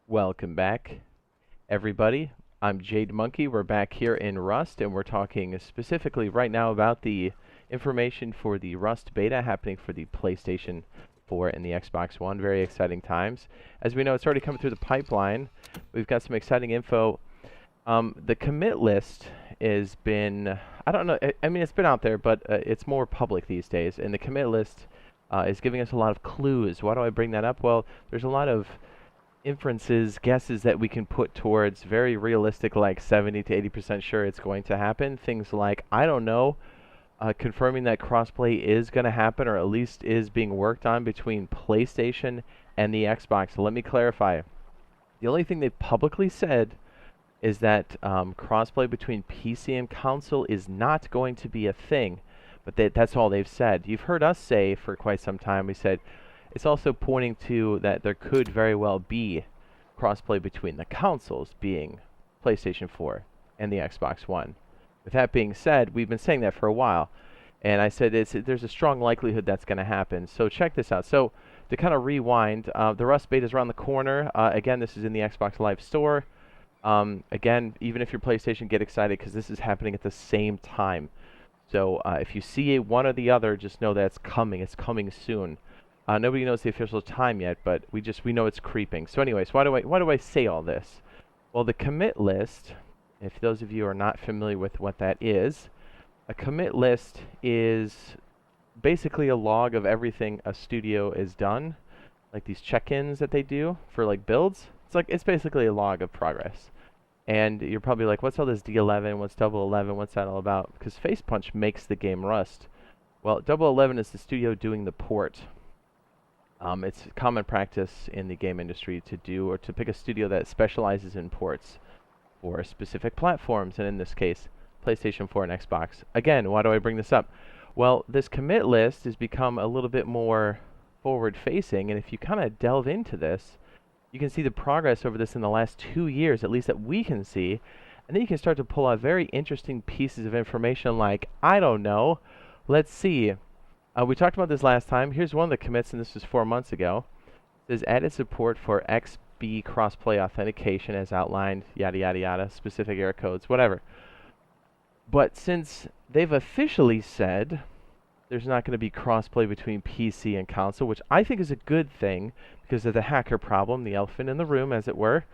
Welcome back, everybody. I'm Jade Monkey. We're back here in Rust, and we're talking specifically right now about the information for the Rust beta happening for the PlayStation 4 and the Xbox One. Very exciting times. As we know, it's already coming through the pipeline. We've got some exciting info. The commit list has been, I don't know, I mean, it's been out there, but it's more public these days, and the commit list is giving us a lot of clues. Why do I bring that up? Well, there's a lot of inferences, guesses that we can put towards very realistic, like 70 to 80% sure it's going to happen. Things like, I don't know, confirming that crossplay is going to happen, or at least is being worked on between PlayStation and the Xbox. So let me clarify. The only thing they've publicly said is that crossplay between PC and console is not going to be a thing. But that's all they've said. You've heard us say for quite some time, we said, it's also pointing to that there could very well be crossplay between the consoles, being PlayStation 4 and the Xbox One. With that being said, we've been saying that for a while, and I said there's a strong likelihood that's going to happen. So check this out. So to kind of rewind, the Rust beta is around the corner. Again, this is in the Xbox Live Store. Again, even if you're PlayStation, get excited because this is happening at the same time. So if you see one or the other, just know that it's coming. It's coming soon. Nobody knows the official time yet, but we know it's creeping. So anyways, why do I say all this? Well, the commit list, if those of you are not familiar with what that is, a commit list is basically a log of everything a studio is done, like these check-ins that they do for like builds. It's basically a log of progress. And you're probably like, what's all this D11? What's Double 11? What's that all about? Because Face Punch makes the game Rust. Well, Double 11 is the studio doing the port. It's common practice in the game industry to pick a studio that specializes in ports for specific platforms, and in this case, PlayStation 4 and Xbox. Again, why do I bring this up? Well, this commit list has become a little bit more forward-facing, and if you kind of delve into this, you can see the progress over this in the last 2 years, at least that we can see, and then you can start to pull out very interesting pieces of information like, I don't know, let's see. We talked about this last time. Here's one of the commits, and this was 4 months ago. It says added support for XB crossplay authentication as outlined, yada, yada, yada, specific error codes, whatever. But since they've officially said there's not going to be crossplay between PC and console, which I think is a good thing because of the hacker problem, the elephant in the room, as it were.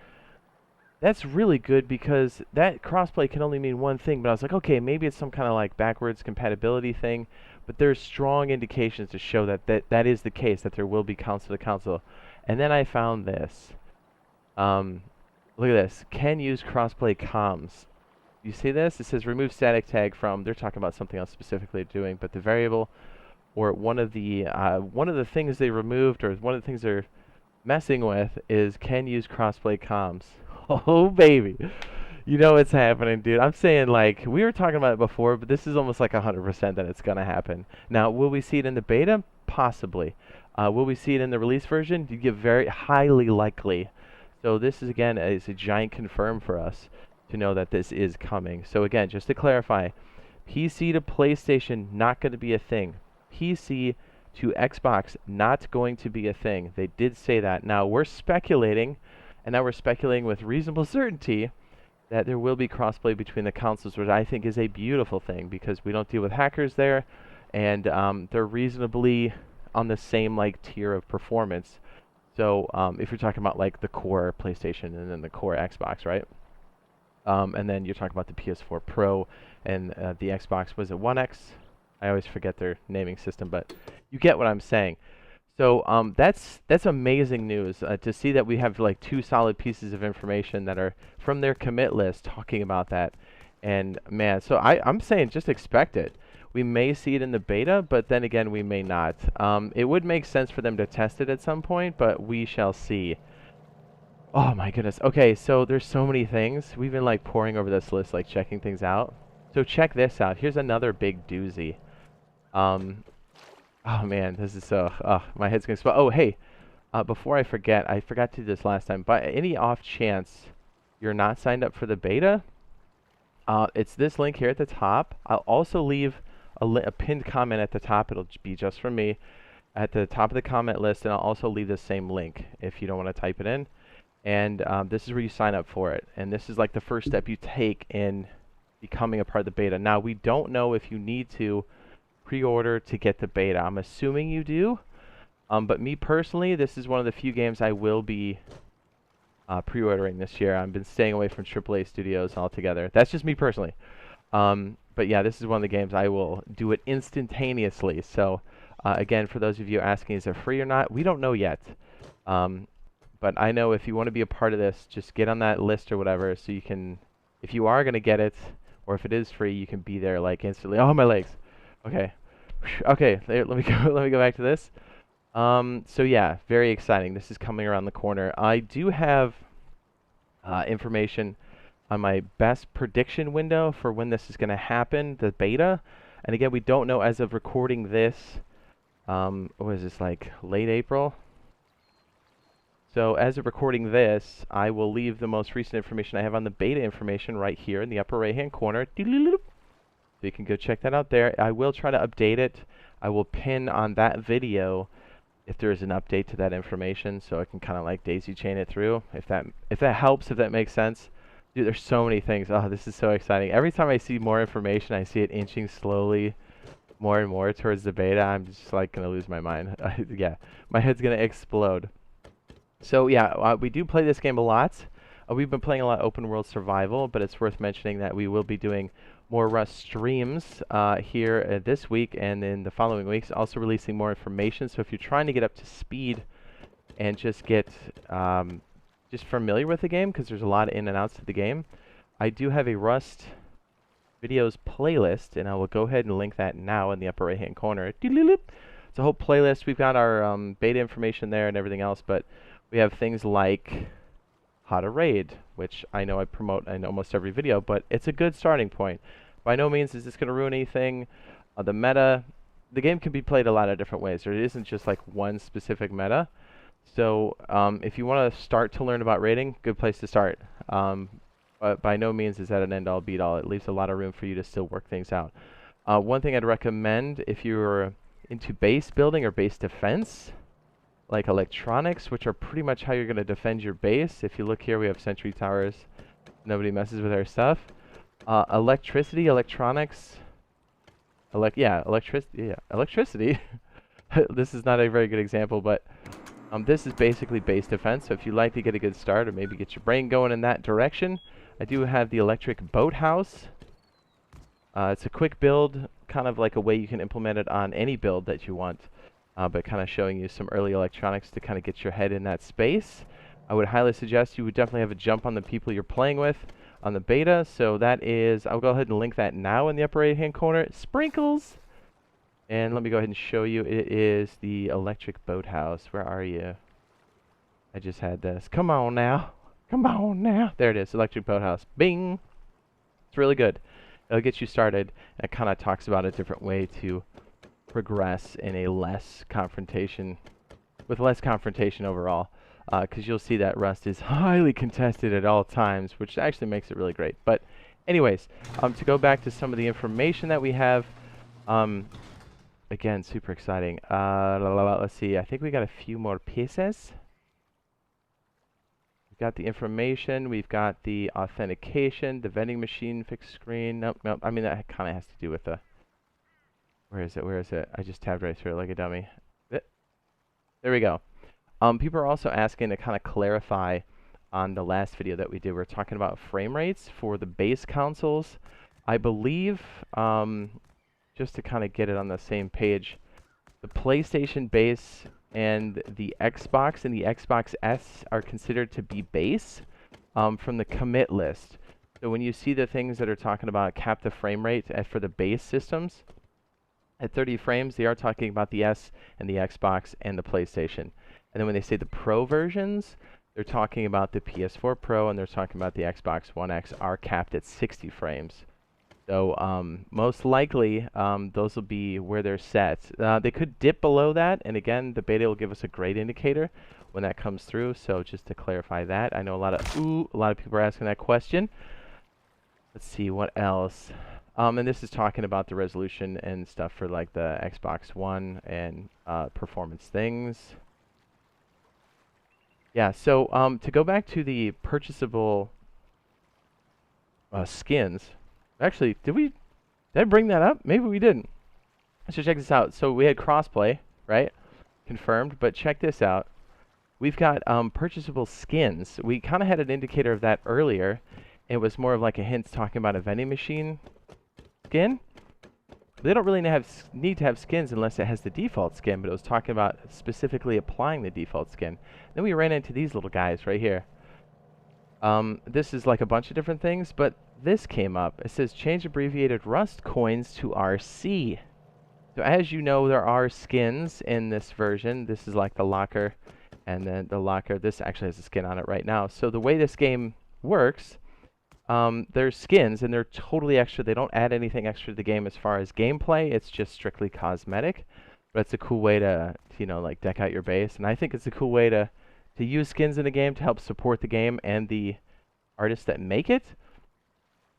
That's really good because that crossplay can only mean one thing, but I was like, okay, maybe it's some kind of like backwards compatibility thing, but there's strong indications to show that is the case, that there will be console to console. And then I found this. Look at this. Can use crossplay comms. You see this? It says remove static tag from, they're talking about something else specifically doing, but the variable, or one of the things they removed, or one of the things they're messing with is can use crossplay comms. Oh, baby. You know what's happening, dude. I'm saying, like, we were talking about it before, but this is almost like 100% that it's going to happen. Now, will we see it in the beta? Possibly. Will we see it in the release version? You get very highly likely. So this is, again, is a giant confirm for us to know that this is coming. So, again, just to clarify, PC to PlayStation, not going to be a thing. PC to Xbox, not going to be a thing. They did say that. Now, we're speculating, and now we're speculating with reasonable certainty, that there will be crossplay between the consoles, which I think is a beautiful thing because we don't deal with hackers there, and they're reasonably on the same like tier of performance. So if you're talking about like the core PlayStation and then the core Xbox, right? And then you're talking about the PS4 Pro and the Xbox, was it One X? I always forget their naming system, but you get what I'm saying. So that's amazing news to see that we have like 2 solid pieces of information that are from their commit list talking about that. And man, so I'm saying just expect it. We may see it in the beta, but then again, we may not. It would make sense for them to test it at some point, but we shall see. Oh my goodness. Okay, so there's so many things. We've been like pouring over this list, like checking things out. So check this out. Here's another big doozy. Oh man, this is so, my head's gonna explode. Oh hey, before I forget, I forgot to do this last time. By any off chance you're not signed up for the beta, it's this link here at the top. I'll also leave a pinned comment at the top. It'll be just for me at the top of the comment list, and I'll also leave the same link if you don't want to type it in. and this is where you sign up for it. And this is like the first step you take in becoming a part of the beta. Now, we don't know if you need to pre-order to get the beta. I'm assuming you do. But me personally, this is one of the few games I will be pre-ordering this year. I've been staying away from AAA studios altogether. That's just me personally. But yeah, this is one of the games I will do it instantaneously. So again, for those of you asking, is it free or not? We don't know yet. But I know if you want to be a part of this, just get on that list or whatever, so you can, if you are going to get it, or if it is free, you can be there like instantly. Oh, my legs. Okay. Okay, let me go. Let me go back to this. So yeah, very exciting. This is coming around the corner. I do have information on my best prediction window for when this is going to happen, the beta. And again, we don't know as of recording this. What is this, like late April? So as of recording this, I will leave the most recent information I have on the beta information right here in the upper right-hand corner. So you can go check that out there. I will try to update it. I will pin on that video if there is an update to that information, so I can kind of like daisy chain it through. If that helps, if that makes sense. Dude, there's so many things. Oh, this is so exciting. Every time I see more information, I see it inching slowly more and more towards the beta. I'm just like gonna lose my mind. Yeah, my head's gonna explode. So yeah, we do play this game a lot. We've been playing a lot of open world survival, but it's worth mentioning that we will be doing more Rust streams here this week and in the following weeks. Also releasing more information. So if you're trying to get up to speed and just get just familiar with the game, because there's a lot of in and outs to the game, I do have a Rust videos playlist, and I will go ahead and link that now in the upper right hand corner. It's a whole playlist. We've got our beta information there and everything else, but we have things like how to raid, which I know I promote in almost every video, but it's a good starting point. By no means is this going to ruin anything. The meta, the game can be played a lot of different ways. There isn't just like one specific meta. So if you want to start to learn about raiding, good place to start. But by no means is that an end-all be-all. It leaves a lot of room for you to still work things out. One thing I'd recommend if you're into base building or base defense, like electronics, which are pretty much how you're going to defend your base. If you look here, we have sentry towers. Nobody messes with our stuff. Electricity, electronics. Electricity. This is not a very good example, but this is basically base defense. So if you'd like to get a good start or maybe get your brain going in that direction, I do have the electric boathouse. It's a quick build, kind of like a way you can implement it on any build that you want. But kind of showing you some early electronics to kind of get your head in that space. I would highly suggest you would definitely have a jump on the people you're playing with on the beta. So that is, I'll go ahead and link that now in the upper right hand corner. Sprinkles! And let me go ahead and show you. It is the electric boathouse. Where are you? I just had this. Come on now. Come on now. There it is, electric boathouse. Bing! It's really good. It'll get you started. It kind of talks about a different way to progress in a less confrontation overall, because you'll see that Rust is highly contested at all times, which actually makes it really great. But anyways, to go back to some of the information that we have, again, super exciting. Let's see, I think we got a few more pieces. We've got the information, we've got the authentication, the vending machine fixed screen. Nope, I mean, that kind of has to do with the, where is it? I just tabbed right through it like a dummy. There we go. People are also asking to kind of clarify on the last video that we did. We're talking about frame rates for the base consoles. I believe, just to kind of get it on the same page, the PlayStation base and the Xbox S are considered to be base from the commit list. So when you see the things that are talking about cap the frame rate for the base systems, at 30 frames, they are talking about the S and the Xbox and the PlayStation. And then when they say the Pro versions, they're talking about the PS4 Pro and they're talking about the Xbox One X are capped at 60 frames. So most likely, those will be where they're set. They could dip below that, and again, the beta will give us a great indicator when that comes through. So just to clarify that, I know a lot of people are asking that question. Let's see what else. And this is talking about the resolution and stuff for like the Xbox One and performance things. Yeah, so to go back to the purchasable skins, actually, did I bring that up? Maybe we didn't. So check this out. So we had crossplay, right? Confirmed, but check this out. We've got purchasable skins. We kind of had an indicator of that earlier. It was more of like a hint talking about a vending machine skin. They don't really need to have skins unless it has the default skin, but it was talking about specifically applying the default skin. Then we ran into these little guys right here. This is like a bunch of different things, but this came up. It says change abbreviated Rust coins to RC. So as you know, there are skins in this version. This is like the locker, and then the locker, this actually has a skin on it right now. So the way this game works, there's skins, and they're totally extra. They don't add anything extra to the game as far as gameplay. It's just strictly cosmetic. But it's a cool way to you know, like deck out your base. And I think it's a cool way to use skins in the game to help support the game and the artists that make it.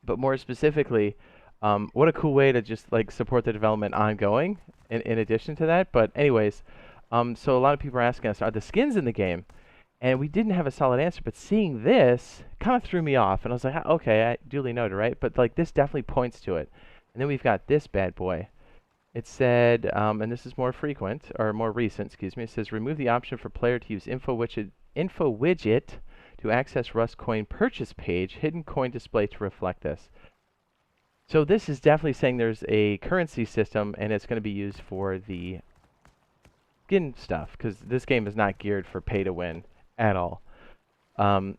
But more specifically, what a cool way to just like support the development ongoing in addition to that. But anyways, so a lot of people are asking us, are the skins in the game? And we didn't have a solid answer, but seeing this kind of threw me off. And I was like, okay, I duly noted, right? But like this definitely points to it. And then we've got this bad boy. It said, and this is more frequent, or more recent, excuse me. It says, remove the option for player to use info widget to access Rust coin purchase page, hidden coin display to reflect this. So this is definitely saying there's a currency system, and it's going to be used for the skin stuff, because this game is not geared for pay to win at all,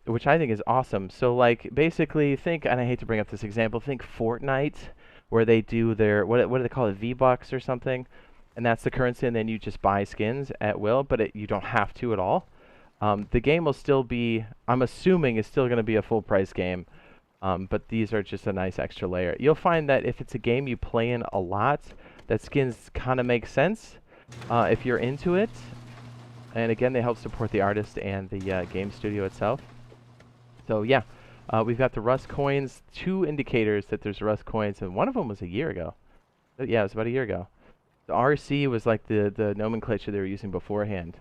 which I think is awesome. So like basically think, and I hate to bring up this example, think Fortnite, where they do their, what do they call it, V-Bucks or something, and that's the currency, and then you just buy skins at will, but you don't have to at all. The game will still be, I'm assuming, is still going to be a full price game. But these are just a nice extra layer. You'll find that if it's a game you play in a lot, that skins kind of make sense if you're into it. And again, they help support the artist and the game studio itself. So yeah, we've got the Rust coins, 2 indicators that there's Rust coins, and one of them was a year ago. Yeah, it was about a year ago. The RC was like the nomenclature they were using beforehand.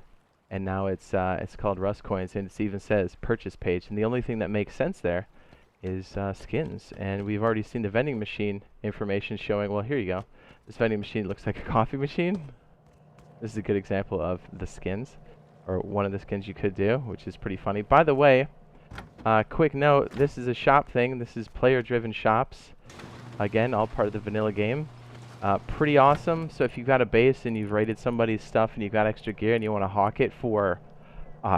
And now it's called Rust coins, and it even says purchase page. And the only thing that makes sense there is skins. And we've already seen the vending machine information showing, well, here you go. This vending machine looks like a coffee machine. This is a good example of the skins, or one of the skins you could do, which is pretty funny. By the way, quick note, this is a shop thing. This is player-driven shops. Again, all part of the vanilla game. Pretty awesome. So if you've got a base and you've raided somebody's stuff and you've got extra gear and you want to hawk it for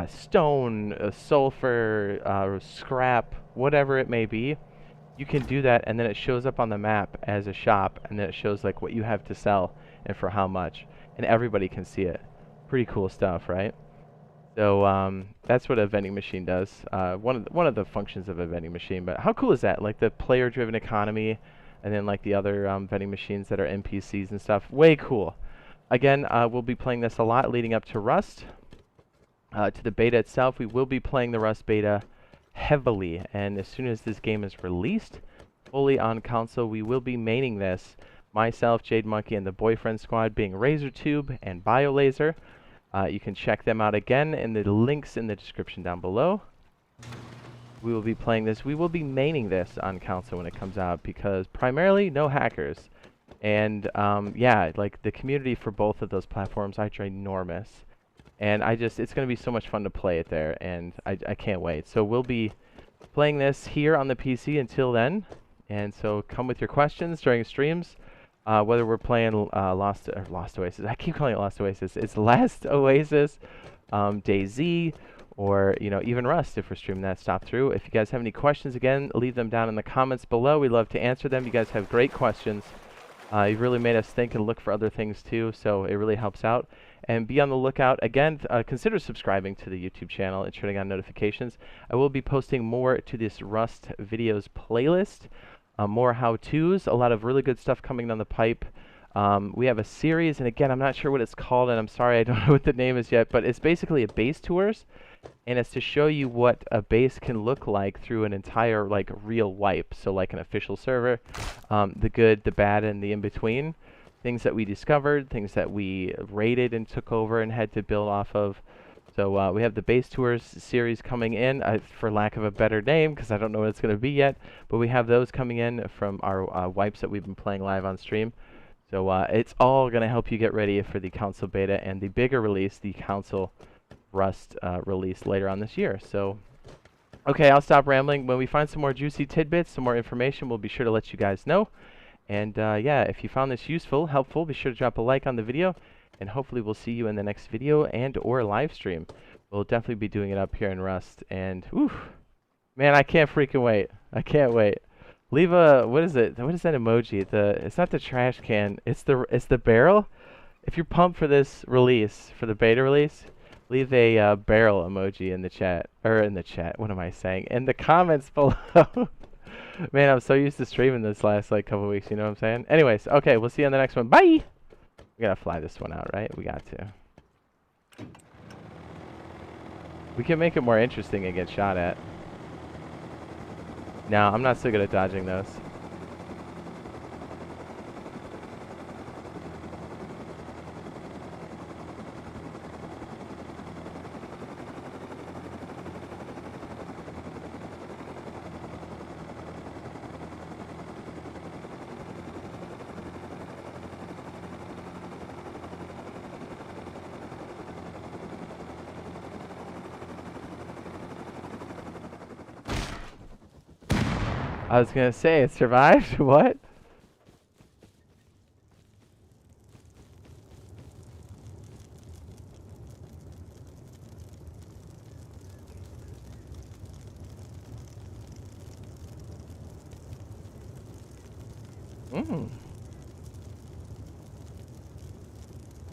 stone, sulfur, scrap, whatever it may be, you can do that, and then it shows up on the map as a shop, and then it shows like what you have to sell and for how much, and everybody can see it. Pretty cool stuff, right? So that's what a vending machine does. One of the functions of a vending machine. But how cool is that? Like the player-driven economy, and then like the other vending machines that are NPCs and stuff. Way cool. Again, we'll be playing this a lot leading up to Rust. To the beta itself, we will be playing the Rust beta heavily, and as soon as this game is released fully on console, we will be maining this. Myself, Jade Monkey, and the Boyfriend Squad being RazorTube and BioLaser. You can check them out again in the links in the description down below. We will be playing this. We will be maining this on console when it comes out, because primarily no hackers. And yeah, like the community for both of those platforms are ginormous. And it's going to be so much fun to play it there, and I can't wait. So we'll be playing this here on the PC until then. And so come with your questions during streams, whether we're playing Lost Oasis. I keep calling it Lost Oasis. It's Last Oasis, DayZ, or even Rust if we're streaming that stop through. If you guys have any questions, again, leave them down in the comments below. We love to answer them. You guys have great questions. You've really made us think and look for other things too, so it really helps out. And be on the lookout. Again, consider subscribing to the YouTube channel and turning on notifications. I will be posting more to this Rust videos playlist, more how-tos, a lot of really good stuff coming down the pipe. We have a series, and again, I'm not sure what it's called, and I'm sorry I don't know what the name is yet, but it's basically a base tours, and it's to show you what a base can look like through an entire like real wipe. So like an official server, the good, the bad, and the in-between. Things that we discovered, things that we raided and took over and had to build off of. So we have the base tours series coming in, for lack of a better name, because I don't know what it's going to be yet. But we have those coming in from our wipes that we've been playing live on stream. So it's all going to help you get ready for the console beta and the bigger release, the console Rust release later on this year. So, okay, I'll stop rambling. When we find some more juicy tidbits, some more information, we'll be sure to let you guys know. And yeah, if you found this useful, helpful, be sure to drop a like on the video. And hopefully we'll see you in the next video and or live stream. We'll definitely be doing it up here in Rust. And, whew, man, I can't freaking wait. I can't wait. Leave a, what is it? What is that emoji? It's not the trash can. It's the barrel. If you're pumped for this release, for the beta release, leave a barrel emoji in the chat. Or in the chat, what am I saying? In the comments below. Man, I'm so used to streaming this last, like, couple weeks, you know what I'm saying? Anyways, okay, we'll see you on the next one. Bye! We gotta fly this one out, right? We got to. We can make it more interesting and get shot at. No, I'm not so good at dodging those. I was gonna say, it survived? What? Mmm.